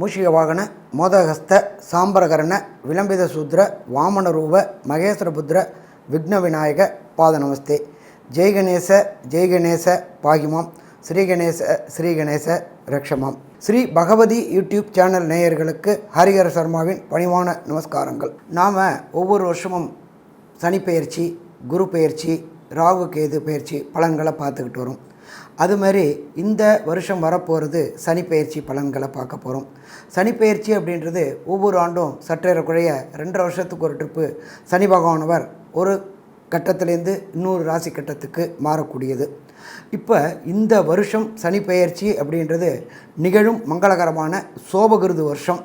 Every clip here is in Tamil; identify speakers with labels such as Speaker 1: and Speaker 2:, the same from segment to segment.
Speaker 1: மூஷிக வாகன மோதகஸ்த சாம்பரகரண விளம்பித சூத்ர வாமன ரூப மகேஸ்வரபுத்திர விக்ன விநாயக பாத நமஸ்தே. ஜெய் கணேச பாகிமாம், ஸ்ரீகணேச ரக்ஷமாம். ஸ்ரீ பகவதி யூடியூப் சேனல் நேயர்களுக்கு ஹரிஹர சர்மாவின் பணிவான நமஸ்காரங்கள். நாம் ஒவ்வொரு வருஷமும் சனி பெயர்ச்சி, குரு பெயர்ச்சி, ராகு கேது பெயர்ச்சி பலன்களை பார்த்துக்கிட்டு வரும். அது மாதிரி இந்த வருஷம் வரப்போகிறது சனி பெயர்ச்சி பலன்களை பார்க்க போகிறோம். சனி பெயர்ச்சி அப்படின்றது ஒவ்வொரு ஆண்டும் சற்றேறக்குறைய 2.5 வருஷத்துக்கு ஒரு ட்ரிப்பு சனி பகவானவர் ஒரு கட்டத்திலேருந்து இன்னொரு ராசி கட்டத்துக்கு மாறக்கூடியது. இப்போ இந்த வருஷம் சனி பெயர்ச்சி அப்படின்றது நிகழும் மங்களகரமான சோபகிருது வருஷம்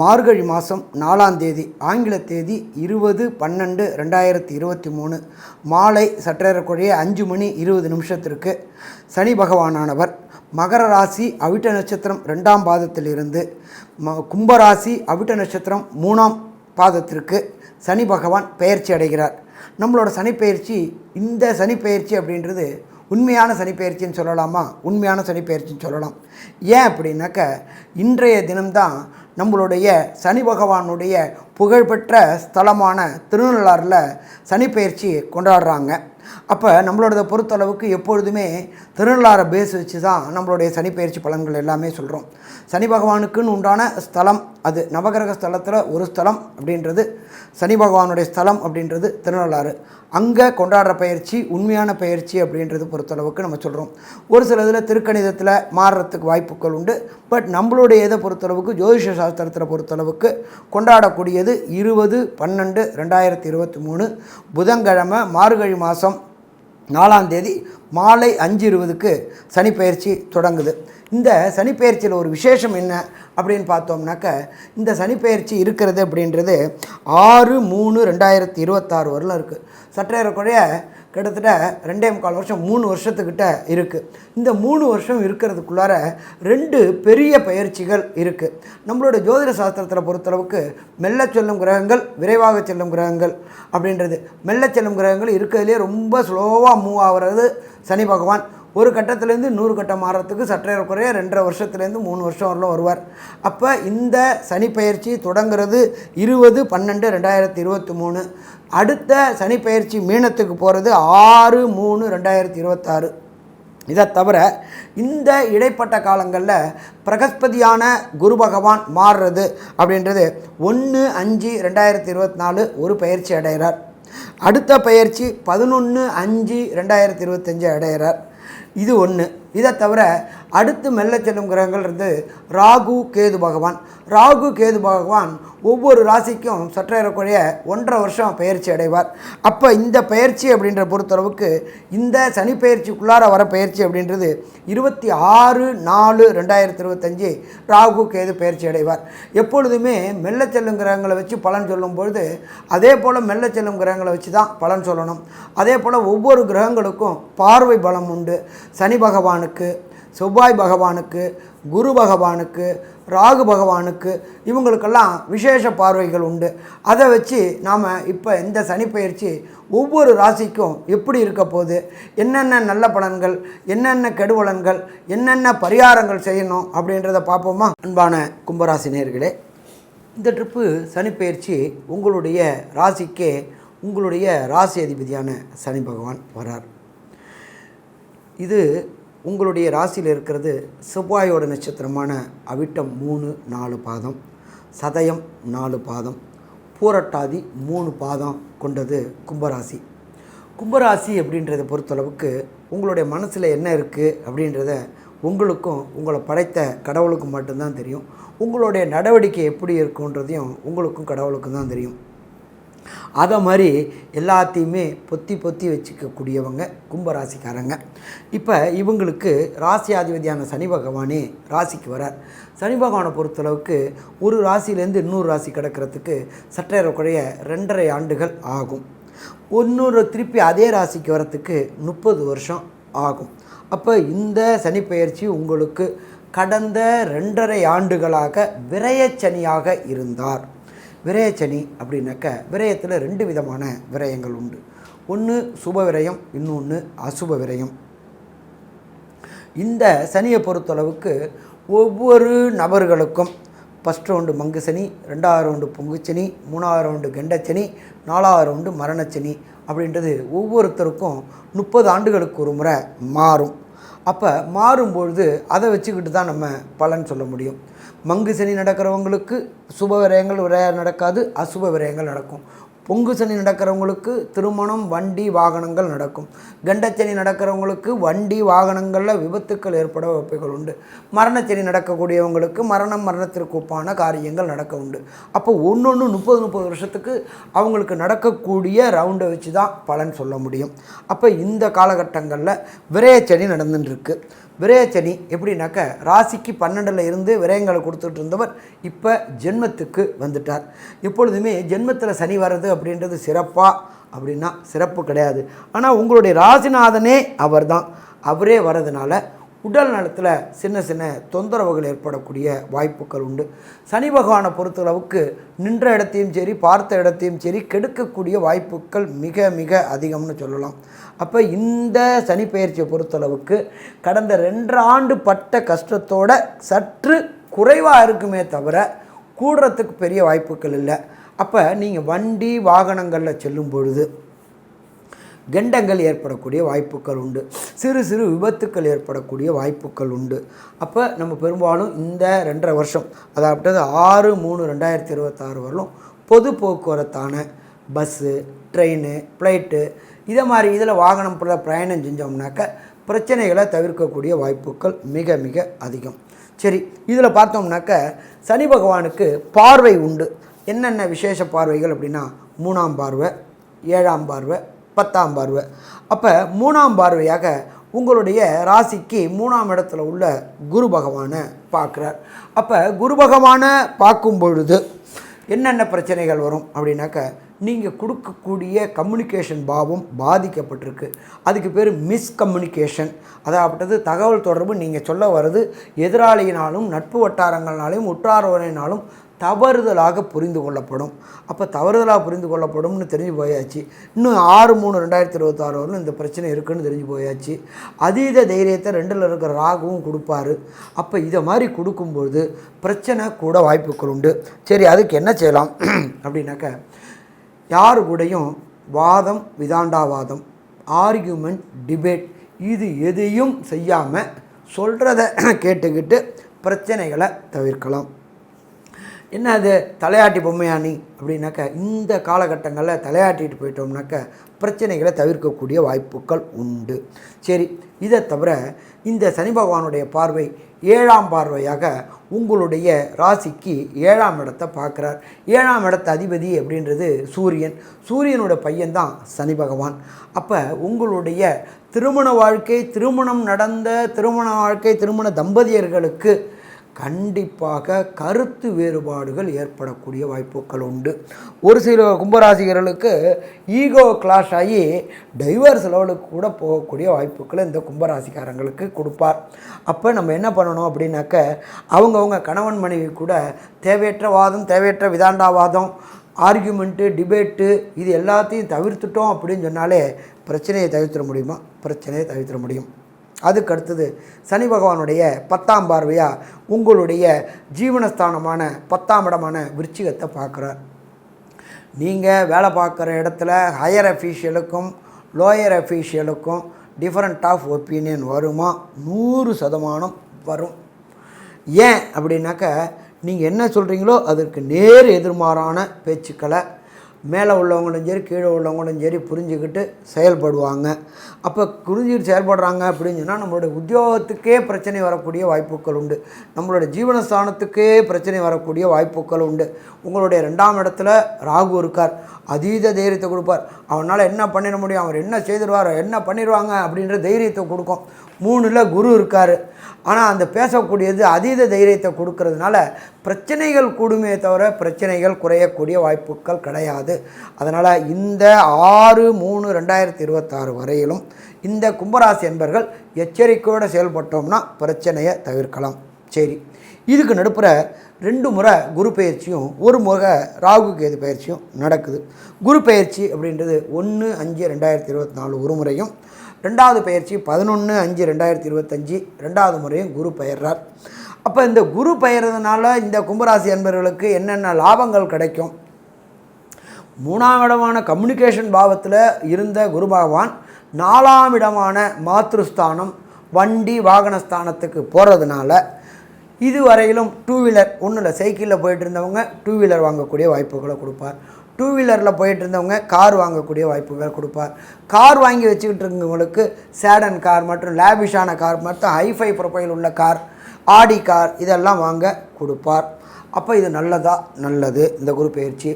Speaker 1: மார்கழி மாதம் 4ஆம் தேதி, ஆங்கில தேதி 20/12/2023 மாலை சற்றேறக்குறைய 5:20 சனி பகவானானவர் மகர ராசி அவிட்ட நட்சத்திரம் 2ஆம் பாதத்திலிருந்து கும்பராசி அவிட்ட நட்சத்திரம் 3ஆம் பாதத்திற்கு சனி பகவான் பெயர்ச்சி அடைகிறார். நம்மளோட சனிப்பெயர்ச்சி, இந்த சனிப்பெயர்ச்சி அப்படின்றது உண்மையான சனிப்பெயர்ச்சின்னு சொல்லலாமா? உண்மையான சனிப்பெயர்ச்சின்னு சொல்லலாம். ஏன் அப்படின்னாக்க, இன்றைய தினம்தான் நம்மளுடைய சனி பகவானுடைய புகழ்பெற்ற ஸ்தலமான திருநள்ளாறில் சனிப்பெயர்ச்சி கொண்டாடுறாங்க. அப்போ நம்மளோட பொறுத்தளவுக்கு எப்பொழுதுமே திருநள்ளாறை பேஸ் வச்சு தான் நம்மளுடைய சனிப்பெயர்ச்சி பலன்கள் எல்லாமே சொல்கிறோம். சனி பகவானுக்குன்னு உண்டான ஸ்தலம், அது நவகிரக ஸ்தலத்தில் ஒரு ஸ்தலம் அப்படின்றது சனி பகவானுடைய ஸ்தலம் அப்படின்றது திருநள்ளாறு. அங்கே கொண்டாடுற பயிற்சி உண்மையான பயிற்சி அப்படின்றது பொறுத்தளவுக்கு நம்ம சொல்கிறோம். ஒரு சில இதில் திருக்கணிதத்தில் மாறுறதுக்கு வாய்ப்புகள் உண்டு. பட் நம்மளுடைய இதை பொறுத்தளவுக்கு, ஜோதிஷ சாஸ்திரத்தில் பொறுத்தளவுக்கு கொண்டாடக்கூடியது 20/12/2023 புதன்கிழமை மார்கழி மாதம் 4ஆம் தேதி மாலை 5:20 சனிப்பெயர்ச்சி தொடங்குது. இந்த சனிப்பெயர்ச்சியில் ஒரு விசேஷம் என்ன அப்படின்னு பார்த்தோம்னாக்க, இந்த சனிப்பெயர்ச்சி இருக்கிறது அப்படின்றது 6/3/2026 வரலாம் இருக்குது. சற்றேறக்குறைய கிட்டத்தட்ட 2.25 வருஷம், 3 வருஷத்துக்கிட்ட இருக்குது. இந்த 3 வருஷம் இருக்கிறதுக்குள்ளார 2 பெரிய பயிற்சிகள் இருக்குது. நம்மளோட ஜோதிட சாஸ்திரத்தில் பொறுத்தளவுக்கு மெல்ல செல்லும் கிரகங்கள், விரைவாக செல்லும் கிரகங்கள் அப்படின்றது. மெல்ல செல்லும் கிரகங்கள் இருக்கிறதுலே ரொம்ப ஸ்லோவாக மூவ் ஆகிறது சனி பகவான். ஒரு கட்டத்திலேருந்து 100 கட்டம் மாறத்துக்கு சற்றேறக்குறைய 2.5 வருஷத்துலேருந்து 3 வருஷம் வரலாம் வருவார். அப்போ இந்த சனிப்பெயர்ச்சி தொடங்குறது 20/12/2023. அடுத்த சனிப்பெயர்ச்சி மீனத்துக்கு போகிறது 6/3/2026. இதை தவிர இந்த இடைப்பட்ட காலங்களில் பிரகஸ்பதியான குரு பகவான் மாறுறது அப்படின்றது 1/5/2024 ஒரு பயிற்சி அடைகிறார். அடுத்த பயிற்சி 11/5/2025 அடைகிறார். இது ஒன்று. இதை தவிர அடுத்து மெல்ல செல்லும் கிரகங்கள் இருந்து ராகு கேது பகவான். ராகு கேது பகவான் ஒவ்வொரு ராசிக்கும் சற்றேறக்குறைய 1.5 வருஷம் பயிற்சி அடைவார். அப்போ இந்த பயிற்சி அப்படின்ற பொறுத்தளவுக்கு இந்த சனி பயிற்சிக்குள்ளார வர பயிற்சி அப்படின்றது 26/4/2025 ராகு கேது பயிற்சி அடைவார். எப்பொழுதுமே மெல்ல செல்லும் கிரகங்களை வச்சு பலன் சொல்லும் பொழுது அதே போல் மெல்ல செல்லும் கிரகங்களை வச்சு தான் பலன் சொல்லணும். அதே போல் ஒவ்வொரு கிரகங்களுக்கும் பார்வை பலம் உண்டு. சனி பகவானுக்கு, செவ்வாய் பகவானுக்கு, குரு பகவானுக்கு, ராகு பகவானுக்கு, இவங்களுக்கெல்லாம் விசேஷ பார்வைகள் உண்டு. அதை வச்சு நாம் இப்போ இந்த சனிப்பெயர்ச்சி ஒவ்வொரு ராசிக்கும் எப்படி இருக்க போகுது, என்னென்ன நல்ல பலன்கள், என்னென்ன கெடுபலன்கள், என்னென்ன பரிகாரங்கள் செய்யணும் அப்படின்றத பார்ப்போமா? அன்பான கும்பராசி நேயர்களே, இந்த ட்ரிப்பு சனிப்பெயர்ச்சி உங்களுடைய ராசிக்கே உங்களுடைய ராசி அதிபதியான சனி பகவான் வரார். இது உங்களுடைய ராசியில் இருக்கிறது செவ்வாயோட நட்சத்திரமான அவிட்டம் 3-4 பாதம், சதயம் 4 பாதம், பூரட்டாதி 3 பாதம் கொண்டது கும்பராசி. கும்பராசி அப்படின்றத பொறுத்தளவுக்கு உங்களுடைய மனசில் என்ன இருக்குது அப்படின்றத உங்களுக்கும் உங்களை படைத்த கடவுளுக்கும் மட்டும்தான் தெரியும். உங்களுடைய நடவடிக்கை எப்படி இருக்குன்றதையும் உங்களுக்கும் கடவுளுக்கும் தான் தெரியும். அதை மாதிரி எல்லாத்தையுமே பொத்தி வச்சுக்கக்கூடியவங்க கும்பராசிக்காரங்க. இப்போ இவங்களுக்கு ராசியாதிபதியான சனி பகவானே ராசிக்கு வரார். சனி பகவானை பொறுத்தளவுக்கு ஒரு ராசியிலேருந்து இன்னொரு ராசி கிடக்கிறதுக்கு சற்றேறக்குறைய 2.5 ஆண்டுகள் ஆகும். இன்னொரு திருப்பி அதே ராசிக்கு வரத்துக்கு 30 வருஷம் ஆகும். அப்போ இந்த சனிப்பெயர்ச்சி உங்களுக்கு கடந்த 2.5 ஆண்டுகளாக விரயச்சனியாக இருந்தார். விரயச்சனி அப்படின்னாக்க, விரயத்தில் 2 விதமான விரயங்கள் உண்டு. ஒன்று சுப விரயம், இன்னொன்று அசுப விரயம். இந்த சனியை பொறுத்தளவுக்கு ஒவ்வொரு நபர்களுக்கும் ஃபஸ்ட் ரவுண்டு மங்கு சனி, 2வது ரவுண்டு பொங்குச்சனி, 3வது ரவுண்டு கெண்டச்சனி, 4வது ரவுண்டு மரணச்சனி அப்படின்றது ஒவ்வொருத்தருக்கும் 30 ஆண்டுகளுக்கு ஒரு முறை மாறும். அப்போ மாறும்பொழுது அதை வச்சுக்கிட்டு தான் நம்ம பலன் சொல்ல முடியும். மங்கு சனி நடக்கிறவங்களுக்கு சுப விரயங்கள் நடக்காது, அசுப விரயங்கள் நடக்கும். பொங்கு சனி நடக்கிறவங்களுக்கு திருமணம், வண்டி, வாகனங்கள் நடக்கும். கண்டச்சனி நடக்கிறவங்களுக்கு வண்டி, வாகனங்களில் விபத்துக்கள் ஏற்பட வாய்ப்புகள் உண்டு. மரணச்சனி நடக்கக்கூடியவங்களுக்கு மரணத்திற்கு ஒப்பான காரியங்கள் நடக்க உண்டு. அப்போ ஒன்று 30 வருஷத்துக்கு அவங்களுக்கு நடக்கக்கூடிய ரவுண்டை வச்சு தான் பலன் சொல்ல முடியும். அப்போ இந்த காலகட்டங்களில் விரயச்சனி நடந்துட்டுருக்கு. விரயச்சனி எப்படின்னாக்க ராசிக்கு 12ல் இருந்து விரயங்களை கொடுத்துட்டு இருந்தவர் இப்போ ஜென்மத்துக்கு வந்துட்டார். எப்பொழுதுமே ஜென்மத்தில் சனி வர்றது அப்படின்றது சிறப்பா அப்படின்னா சிறப்பு கிடையாது. ஆனால் உங்களுடைய ராசிநாதனே அவர் தான். அவரே வர்றதுனால உடல் நலத்தில் சின்ன சின்ன தொந்தரவுகள் ஏற்படக்கூடிய வாய்ப்புகள் உண்டு. சனி பகவானை பொறுத்தளவுக்கு நின்ற இடத்தையும் சரி பார்த்த இடத்தையும் சரி கெடுக்கக்கூடிய வாய்ப்புகள் மிக மிக அதிகம்னு சொல்லலாம். அப்போ இந்த சனி பெயர்ச்சியை பொறுத்தளவுக்கு கடந்த 2 ஆண்டு பட்ட கஷ்டத்தோட சற்று குறைவாக இருக்குமே தவிர கூடுறதுக்கு பெரிய வாய்ப்புகள் இல்லை. அப்போ நீங்கள் வண்டி வாகனங்களில் செல்லும் பொழுது கண்டங்கள் ஏற்படக்கூடிய வாய்ப்புகள் உண்டு. சிறு சிறு விபத்துக்கள் ஏற்படக்கூடிய வாய்ப்புகள் உண்டு. அப்போ நம்ம பெரும்பாலும் இந்த 2.5 வருஷம், அதாவது 6/3/2026 வரலும் பொது போக்குவரத்தான பஸ்ஸு, ட்ரெயின், ஃப்ளைட்டு இதை மாதிரி இதில் வாகனம் பிரயாணம் செஞ்சோம்னாக்க பிரச்சனைகளை தவிர்க்கக்கூடிய வாய்ப்புகள் மிக மிக அதிகம். சரி, இதில் பார்த்தோம்னாக்க சனி பகவானுக்கு பார்வை உண்டு. என்னென்ன விசேஷ பார்வைகள் அப்படின்னா 3ஆம் பார்வை, 7ஆம் பார்வை, 10ஆம் பார்வை. அப்போ 3ஆம் பார்வையாக உங்களுடைய ராசிக்கு 3ஆம் இடத்துல உள்ள குரு பகவானை பார்க்குறார். அப்போ குரு பகவானை பார்க்கும் பொழுது என்னென்ன பிரச்சனைகள் வரும் அப்படின்னாக்க நீங்கள் கொடுக்கக்கூடிய கம்யூனிகேஷன் பாவம் பாதிக்கப்பட்டிருக்கு. அதுக்கு பேர் மிஸ்கம்யூனிகேஷன். அதாவது தகவல் தொடர்பு நீங்கள் சொல்ல வர்றது எதிராளியினாலும் நட்பு வட்டாரங்கள்னாலும் உற்றாரோனாலும் தவறுதலாக புரிந்து கொள்ளப்படும். அப்போ தவறுதலாக புரிந்து கொள்ளப்படும்னு தெரிஞ்சு போயாச்சு. இன்னும் 6/3/2026 வரலும் இந்த பிரச்சனை இருக்குதுன்னு தெரிஞ்சு போயாச்சு. அதீத தைரியத்தை 2ல் இருக்கிற ராகுவும் கொடுப்பாரு. அப்போ இதை மாதிரி கொடுக்கும்பொழுது பிரச்சனை கூட வாய்ப்புகள் உண்டு. சரி, அதுக்கு என்ன செய்யலாம் அப்படின்னாக்க யாரு கூடயும் வாதம், விதாண்டாவாதம், ஆர்கியூமெண்ட், டிபேட் இது எதையும் செய்யாமல் சொல்கிறத கேட்டுக்கிட்டு பிரச்சனைகளை தவிர்க்கலாம். என்ன அது தலையாட்டி பொம்மையானி அப்படின்னாக்க இந்த காலகட்டங்களில் தலையாட்டிட்டு போயிட்டோம்னாக்க பிரச்சனைகளை தவிர்க்கக்கூடிய வாய்ப்புகள் உண்டு. சரி, இதை தவிர இந்த சனி பகவானுடைய பார்வை 7ஆம் பார்வையாக உங்களுடைய ராசிக்கு 7ஆம் இடத்தை பார்க்குறார். 7ஆம் இடத்த அதிபதி அப்படின்றது சூரியன். சூரியனோட பையன்தான் சனி பகவான். அப்போ உங்களுடைய திருமண வாழ்க்கை, திருமண தம்பதியர்களுக்கு கண்டிப்பாக கருத்து வேறுபாடுகள் ஏற்படக்கூடிய வாய்ப்புகள் உண்டு. ஒரு சில கும்பராசிகர்களுக்கு ஈகோ கிளாஷ் ஆகி டைவர்ஸ் லெவலுக்கு கூட போகக்கூடிய வாய்ப்புகளை இந்த கும்பராசிக்காரங்களுக்கு கொடுப்பார். அப்போ நம்ம என்ன பண்ணணும் அப்படின்னாக்க அவங்கவுங்க கணவன் மனைவி கூட தேவையற்ற வாதம், தேவையற்ற விதாண்டாவாதம், ஆர்கியூமெண்ட்டு, டிபேட்டு இது எல்லாத்தையும் தவிர்த்துட்டோம் அப்படின்னு சொன்னாலே பிரச்சனையை தவிர்த்திட முடியுமா? பிரச்சனையை தவிர்த்திட முடியும். அதுக்கு அடுத்தது சனி பகவானுடைய 10ஆம் பார்வையாக உங்களுடைய ஜீவனஸ்தானமான 10ஆம் இடமான விருச்சிகத்தை பார்க்குறார். நீங்கள் வேலை பார்க்குற இடத்துல ஹையர் அஃபீஷியலுக்கும் லோயர் அஃபீஷியலுக்கும் டிஃப்ரெண்ட் ஆஃப் ஒப்பீனியன் வருமா? 100% வரும். ஏன் அப்படின்னாக்க நீங்கள் என்ன சொல்கிறீங்களோ அதற்கு நேர் எதிர்மாறான பேச்சுக்களை மேலே உள்ளவங்களும் சரி கீழே உள்ளவங்களும் சரி புரிஞ்சுக்கிட்டு செயல்படுவாங்க. அப்போ புரிஞ்சுக்கிட்டு செயல்படுறாங்க அப்படின்னு சொன்னால் நம்மளுடைய உத்தியோகத்துக்கே பிரச்சனை வரக்கூடிய வாய்ப்புகள் உண்டு. நம்மளுடைய ஜீவனஸ்தானத்துக்கே பிரச்சனை வரக்கூடிய வாய்ப்புகள் உண்டு. உங்களுடைய 2ஆம் இடத்துல ராகு இருக்கார். அதீத தைரியத்தை கொடுப்பார். அவனால் என்ன பண்ணிட முடியும், அவர் என்ன செய்திருவார், என்ன பண்ணிடுவாங்க அப்படின்ற தைரியத்தை கொடுக்கும். 3ல் குரு இருக்கார். ஆனால் அந்த பேசக்கூடியது அதீத தைரியத்தை கொடுக்கறதுனால பிரச்சனைகள் கூடுமே தவிர பிரச்சனைகள் குறையக்கூடிய வாய்ப்புகள் கிடையாது. அதனால் இந்த 6/3/2026 வரையிலும் இந்த கும்பராசி என்பர்கள் எச்சரிக்கையோடு செயல்பட்டோம்னா பிரச்சனையை தவிர்க்கலாம். சரி, இதுக்கு நடுப்புற 2 முறை குரு பயிற்சியும் 1 முறை ராகு கேது பயிற்சியும் நடக்குது. குரு பயிற்சி அப்படின்றது 1/5/2024 ஒரு முறையும், 2வது பயிற்சி 11/5/2025 2வது முறையும் குரு பெயர்றார். அப்போ இந்த குரு பெயர்றதுனால இந்த கும்பராசி அன்பர்களுக்கு என்னென்ன லாபங்கள் கிடைக்கும்? 3ஆம் இடமான கம்யூனிகேஷன் பாவத்தில் இருந்த குரு பகவான் 4ஆம் இடமான மாத்ருஸ்தானம் வண்டி வாகனஸ்தானத்துக்கு போகிறதுனால இதுவரையிலும் 2 வீலர் ஒன்றும் இல்லை, சைக்கிளில் போயிட்டு இருந்தவங்க 2 வீலர் வாங்கக்கூடிய வாய்ப்புகளை கொடுப்பார். 2 வீலரில் போயிட்டு இருந்தவங்க கார் வாங்கக்கூடிய வாய்ப்புகளை கொடுப்பார். கார் வாங்கி வச்சுக்கிட்டு இருக்கவங்களுக்கு சேடன் கார் மற்றும் லேபிஷான கார் மற்றும் ஹைஃபை ப்ரொஃபைல் உள்ள கார், ஆடி கார் இதெல்லாம் வாங்க கொடுப்பார். அப்போ இது நல்லது இந்த குரு பயிற்சி.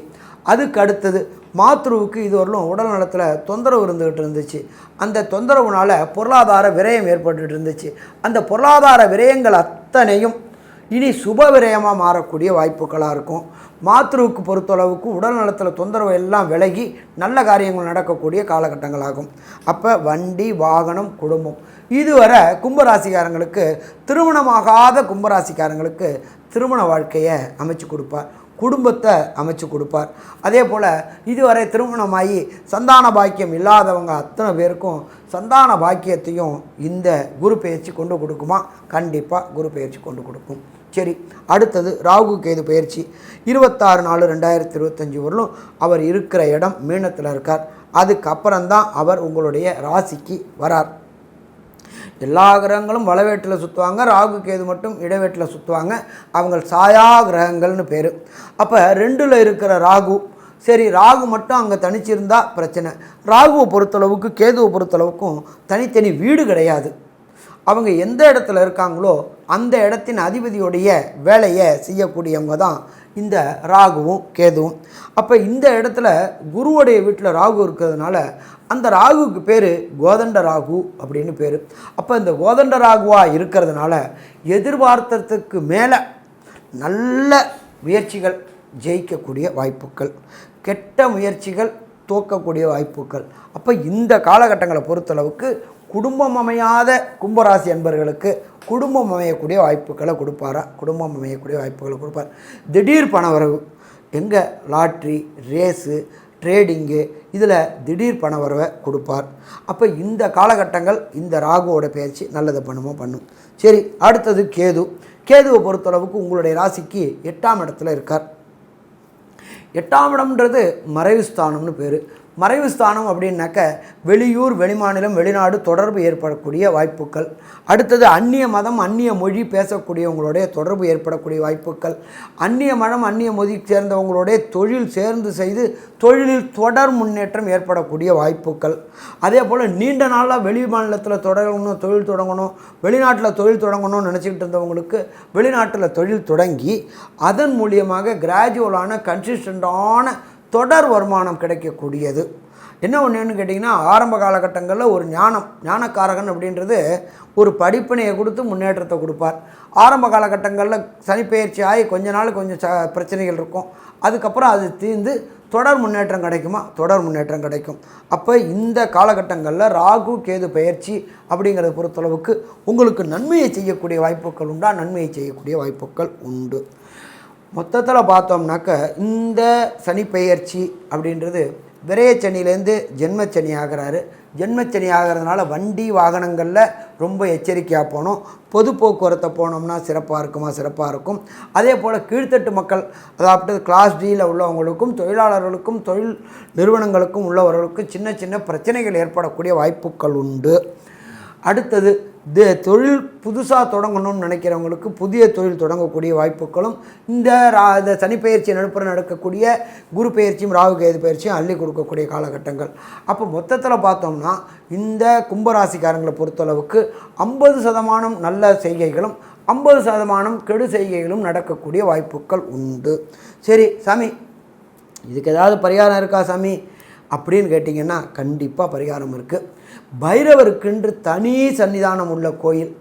Speaker 1: அதுக்கு அடுத்தது மாத்ருவுக்கு இதுவரையிலும் உடல் நலத்தில் தொந்தரவு இருந்துக்கிட்டு இருந்துச்சு. அந்த தொந்தரவுனால் பொருளாதார விரயம் ஏற்பட்டுட்டு இருந்துச்சு. அந்த பொருளாதார விரயங்கள் அத்தனையும் இனி சுப விரயமாக மாறக்கூடிய வாய்ப்புகளாக இருக்கும். மாத்ருவுக்கு பொறுத்தளவுக்கு உடல் நலத்தில் தொந்தரவு எல்லாம் விலகி நல்ல காரியங்கள் நடக்கக்கூடிய காலகட்டங்களாகும். அப்போ வண்டி வாகனம் குடும்பம் இதுவரை கும்பராசிக்காரங்களுக்கு திருமணமாகாத கும்பராசிக்காரங்களுக்கு திருமண வாழ்க்கையை அமைச்சு கொடுப்பார், குடும்பத்தை அமைச்சு கொடுப்பார். அதே போல் இதுவரை திருமணமாகி சந்தான பாக்கியம் இல்லாதவங்க அத்தனை பேருக்கும் சந்தான பாக்கியத்தையும் இந்த குரு பெயர்ச்சி கொண்டு கொடுக்குமா? கண்டிப்பாக குரு பெயர்ச்சி கொண்டு கொடுக்கும். சரி, அடுத்தது ராகு கேது பயிற்சி 26/4/2025 வரலும் அவர் இருக்கிற இடம் மீனத்தில் இருக்கார். அதுக்கப்புறம்தான் அவர் உங்களுடைய ராசிக்கு வரார். எல்லா கிரகங்களும் வளவேட்டில் சுற்றுவாங்க, ராகு கேது மட்டும் இடவேட்டில் சுற்றுவாங்க. அவங்க சாயா கிரகங்கள்னு பேர். அப்போ 2ல் இருக்கிற ராகு, சரி ராகு மட்டும் அங்கே தனிச்சிருந்தா பிரச்சனை. ராகுவை பொறுத்தளவுக்கு கேதுவை பொறுத்தளவுக்கும் தனித்தனி வீடு கிடையாது. அவங்க எந்த இடத்துல இருக்காங்களோ அந்த இடத்தின் அதிபதியுடைய வேலையை செய்யக்கூடியவங்க தான் இந்த ராகுவும் கேதுவும். அப்போ இந்த இடத்துல குருவுடைய வீட்டில் ராகு இருக்கிறதுனால அந்த ராகுவுக்கு பேர் கோதண்ட ராகு அப்படின்னு பேர். அப்போ இந்த கோதண்ட ராகுவாக இருக்கிறதுனால எதிர்பார்த்ததுக்கு மேலே நல்ல முயற்சிகள் ஜெயிக்கக்கூடிய வாய்ப்புகள், கெட்ட முயற்சிகள் தோக்கக்கூடிய வாய்ப்புகள். அப்போ இந்த காலகட்டங்களை பொறுத்தளவுக்கு குடும்பம் அமையாத கும்பராசி அன்பர்களுக்கு குடும்பம் அமையக்கூடிய வாய்ப்புகளை கொடுப்பாரா? குடும்பம் அமையக்கூடிய வாய்ப்புகளை கொடுப்பார். திடீர் பணவரவு, எங்கே லாட்ரி, ரேஸு, ட்ரேடிங்கு இதில் திடீர் பணவரவை கொடுப்பார். அப்போ இந்த காலகட்டங்கள் இந்த ராகுவோட பயிற்சி நல்லது பண்ணும். சரி, அடுத்தது கேது. கேதுவை பொறுத்தளவுக்கு உங்களுடைய ராசிக்கு 8ஆம் இடத்துல இருக்கார். 8ஆம் இடம்ன்றது மறைவு ஸ்தானம்னு பேர். மறைவு ஸ்தானம் அப்படின்னாக்க வெளியூர், வெளிமாநிலம், வெளிநாடு தொடர்பு ஏற்படக்கூடிய வாய்ப்புகள். அடுத்தது அந்நிய மதம், அந்நிய மொழி பேசக்கூடியவங்களுடைய தொடர்பு ஏற்படக்கூடிய வாய்ப்புகள். அந்நிய மதம், அந்நிய மொழி சேர்ந்தவங்களுடைய தொழில் சேர்ந்து செய்து தொழிலில் தொடர் முன்னேற்றம் ஏற்படக்கூடிய வாய்ப்புகள். அதே போல் நீண்ட நாளாக வெளி மாநிலத்தில் தொழில் தொடங்கணும், வெளிநாட்டில் தொழில் தொடங்கணும்னு நினச்சிக்கிட்டு இருந்தவங்களுக்கு வெளிநாட்டில் தொழில் தொடங்கி அதன் மூலியமாக கிராஜுவலான கன்சிஸ்டண்டான தொடர் வருமானம் கிடைக்கக்கூடியது. என்ன ஒன்றுன்னு கேட்டிங்கன்னா, ஆரம்ப காலகட்டங்களில் ஒரு ஞானக்காரகன் அப்படின்றது ஒரு படிப்பினையை கொடுத்து முன்னேற்றத்தை கொடுப்பார். ஆரம்ப காலகட்டங்களில் சனிப்பெயர்ச்சி ஆகி கொஞ்ச நாள் கொஞ்சம் பிரச்சனைகள் இருக்கும். அதுக்கப்புறம் அது தீர்ந்து தொடர் முன்னேற்றம் கிடைக்குமா? தொடர் முன்னேற்றம் கிடைக்கும். அப்போ இந்த காலகட்டங்களில் ராகு கேது பயிற்சி அப்படிங்கிறத பொறுத்தளவுக்கு உங்களுக்கு நன்மையை செய்யக்கூடிய வாய்ப்புகள் உண்டா? நன்மையை செய்யக்கூடிய வாய்ப்புகள் உண்டு. மொத்தத்தில் பார்த்தோம்னாக்க இந்த சனி பெயர்ச்சி அப்படின்றது விரயச்சனிலேருந்து ஜென்மச்சனி ஆகிறாரு. ஜென்மச்சனி ஆகிறதுனால வண்டி வாகனங்களில் ரொம்ப எச்சரிக்கையாக போகணும். பொது போக்குவரத்தை போனோம்னா சிறப்பாக இருக்கும். அதே போல் கீழ்த்தட்டு மக்கள், அதாவது கிளாஸ் டியில் உள்ளவங்களுக்கும் தொழிலாளர்களுக்கும் தொழில் நிறுவனங்களுக்கும் உள்ளவர்களுக்கும் சின்ன சின்ன பிரச்சனைகள் ஏற்படக்கூடிய வாய்ப்புகள் உண்டு. அடுத்தது தொழில் புதுசாக தொடங்கணும்னு நினைக்கிறவங்களுக்கு புதிய தொழில் தொடங்கக்கூடிய வாய்ப்புகளும் இந்த சனிப்பெயர்ச்சி நடுப்புற நடக்கக்கூடிய குரு பயிற்சியும் ராகு கேது பயிற்சியும் அள்ளி கொடுக்கக்கூடிய காலகட்டங்கள். அப்போ மொத்தத்தில் பார்த்தோம்னா இந்த கும்பராசிக்காரங்களை பொறுத்தளவுக்கு 50% நல்ல செய்கைகளும் 50% கெடு செய்கைகளும் நடக்கக்கூடிய வாய்ப்புகள் உண்டு. சரி சாமி, இதுக்கு ஏதாவது பரிகாரம் இருக்கா சாமி அப்படின்னு கேட்டிங்கன்னா கண்டிப்பாக பரிகாரம் இருக்குது. பைரவருக்கென்று தனி சன்னிதானம் உள்ள கோயில்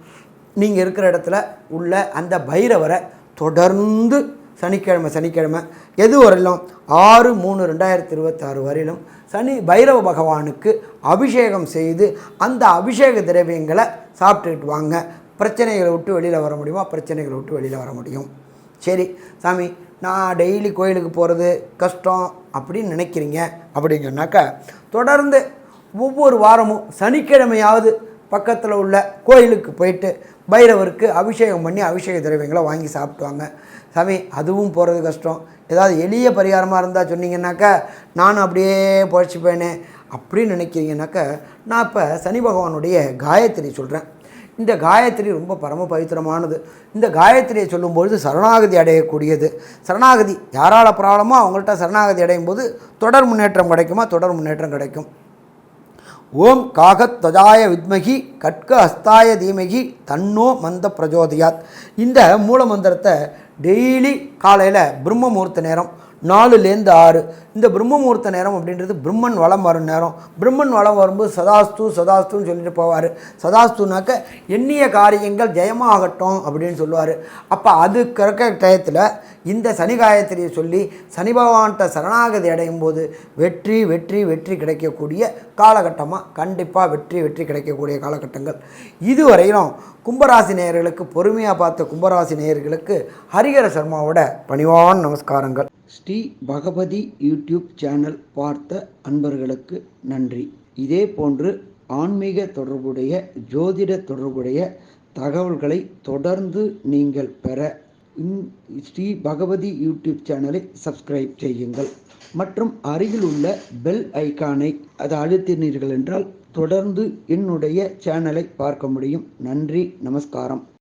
Speaker 1: நீங்கள் இருக்கிற இடத்துல உள்ள அந்த பைரவரை தொடர்ந்து சனிக்கிழமை எது வரையிலும் 6/3/2026 வரையிலும் பைரவ பகவானுக்கு அபிஷேகம் செய்து அந்த அபிஷேக திரவியங்களை சாப்பிட்டுக்கிட்டு வாங்க. பிரச்சனைகளை விட்டு வெளியில் வர முடியுமா? பிரச்சனைகளை விட்டு வெளியில் வர முடியும். சரி சாமி, நான் டெய்லி கோயிலுக்கு போகிறது கஷ்டம் அப்படின்னு நினைக்கிறீங்க அப்படின்னு சொன்னாக்கா தொடர்ந்து ஒவ்வொரு வாரமும் சனிக்கிழமையாவது பக்கத்தில் உள்ள கோயிலுக்கு போயிட்டு பைரவருக்கு அபிஷேகம் பண்ணி அபிஷேக திரவியங்களை வாங்கி சாப்பிட்டுவாங்க. சாமி அதுவும் போகிறது கஷ்டம், ஏதாவது எளிய பரிகாரமாக இருந்தால் சொன்னீங்கன்னாக்கா நானும் அப்படியே பொழைச்சிப்பேனே அப்படின்னு நினைக்கிறீங்கன்னாக்கா, நான் இப்போ சனி பகவானுடைய காயத்ரி சொல்கிறேன். இந்த காயத்ரி ரொம்ப பரம பவித்திரமானது. இந்த காயத்ரியை சொல்லும்பொழுது சரணாகதி அடையக்கூடியது. சரணாகதி யாரால் ப்ராப்ளமோ அவங்கள்ட்ட சரணாகதி அடையும் போது தொடர் முன்னேற்றம் கிடைக்குமா? தொடர் முன்னேற்றம் கிடைக்கும். ஓம் காகத்வஜாய வித்மகி கட்க ஹஸ்தாய தீமகி தன்னோ மந்த பிரஜோதயாத். இந்த மூல மந்திரத்தை டெய்லி காலையில் பிரம்ம முகூர்த்த நேரம் 4லேருந்து 6, இந்த பிரம்ம முகூர்த்த நேரம் அப்படின்றது பிரம்மன் வளம் வரும் நேரம். பிரம்மன் வளம் வரும்போது சதாஸ்து சதாஸ்துன்னு சொல்லிட்டு போவார். சதாஸ்துனாக்க எண்ணிய காரியங்கள் ஜெயமாகட்டும் அப்படின்னு சொல்லுவார். அப்போ அது கிடக்க டயத்தில் இந்த சனி காயத்ரியை சொல்லி சனி பகவான்கிட்ட சரணாகதி அடையும் போது வெற்றி வெற்றி வெற்றி கிடைக்கக்கூடிய காலகட்டமாக கண்டிப்பாக வெற்றி கிடைக்கக்கூடிய காலகட்டங்கள். இதுவரையிலும் கும்பராசி நேயர்களுக்கு, பொறுமையாக பார்த்த கும்பராசி நேயர்களுக்கு ஹரிஹர சர்மாவோட பணிவான நமஸ்காரங்கள். ஸ்ரீ பகவதி யூடியூப் சேனல் பார்த்த அன்பர்களுக்கு நன்றி. இதே போன்று ஆன்மீக தொடர்புடைய, ஜோதிட தொடர்புடைய தகவல்களை தொடர்ந்து நீங்கள் பெற ஸ்ரீ பகவதி யூடியூப் சேனலை சப்ஸ்கிரைப் செய்யுங்கள் மற்றும் அருகில் உள்ள பெல் ஐக்கானை அதை அழுத்தினீர்கள் என்றால் தொடர்ந்து என்னுடைய சேனலை பார்க்க முடியும். நன்றி, நமஸ்காரம்.